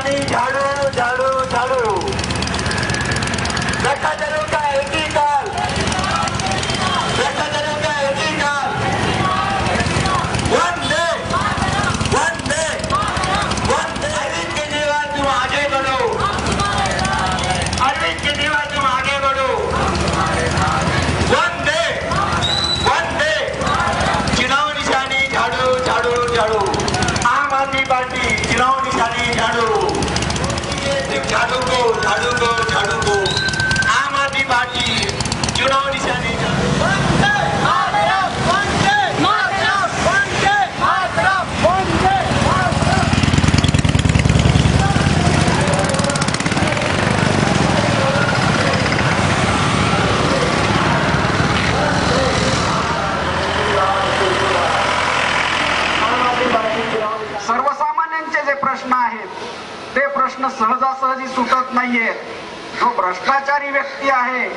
निशानी झाड़ू झाड़ू झाड़ू भ्रष्टाचारों का एक ही काल, भ्रष्टाचारों का एक ही काल। वंदे वंदे वंदे। अरविंद केजरीवाल तुम आगे बढ़ो, अरविंद केजरीवाल तुम आगे बढ़ो। वंदे वंदे। चुनाव निशानी झाड़ू झाड़ू झाड़ू। आम आदमी पार्टी चुनाव निशानी झाड़ू, झाड़ू को झाड़ू को झाड़ू को। आम आदमी पार्टी चुनाव निशानी झाड़ू। वंदे मातरम, वंदे मातरम, वंदे मातरम, वंदे मातरम। सर्वसामान्यांचे जे प्रश्न आहेत ते प्रश्न सहजासहजी सुटत नाहीये। जो भ्रष्टाचारी व्यक्ती आहे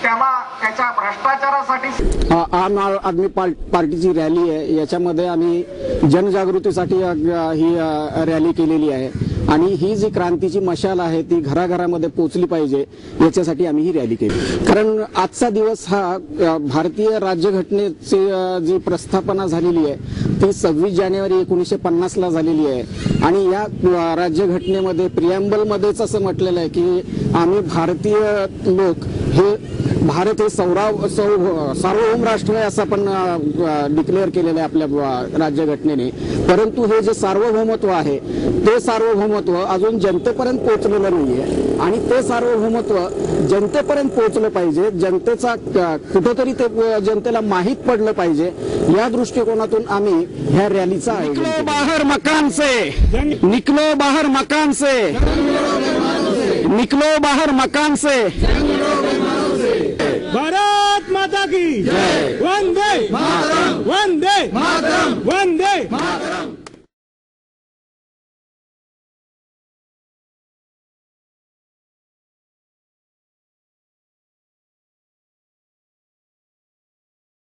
त्याला त्याच्या भ्रष्टाचारासाठी आम आदमी पार्टीची रॅली आहे, याच्यामध्ये आम्ही जनजागृतीसाठी ही रॅली केलेली आहे आणि ही जी क्रांतीची मशाल आहे ती घराघरामध्ये पोहोचली पाहिजे याच्यासाठी आम्ही ही रॅली केली। कारण आजचा दिवस हा भारतीय राज्यघटनेची जी प्रस्थापना झालेली आहे ती 26 जानेवारी 1950 ला झालेली आहे आणि या राज्यघटनेमध्ये प्रिॲम्बलमध्येच असं म्हटलेलं आहे की आम्ही भारतीय लोक हे भारत हे सार्वभौम राष्ट्र आहे असं आपण डिक्लेअर केलेलं आहे आपल्या राज्यघटनेने। परंतु हे जे सार्वभौमत्व आहे ते सार्वभौमत्व अजून जनतेपर्यंत पोहोचलेलं नाहीये आणि ते सार्वभौमत्व जनतेपर्यंत पोहोचलं पाहिजे, जनतेचा कुठेतरी ते जनतेला माहीत पडलं पाहिजे। या दृष्टिकोनातून आम्ही ह्या रॅलीचा निकलो बाहर मकान से, निकलो बाहर मकान से, निकलो बाहर मकान से। भारत माता की जय। वंदे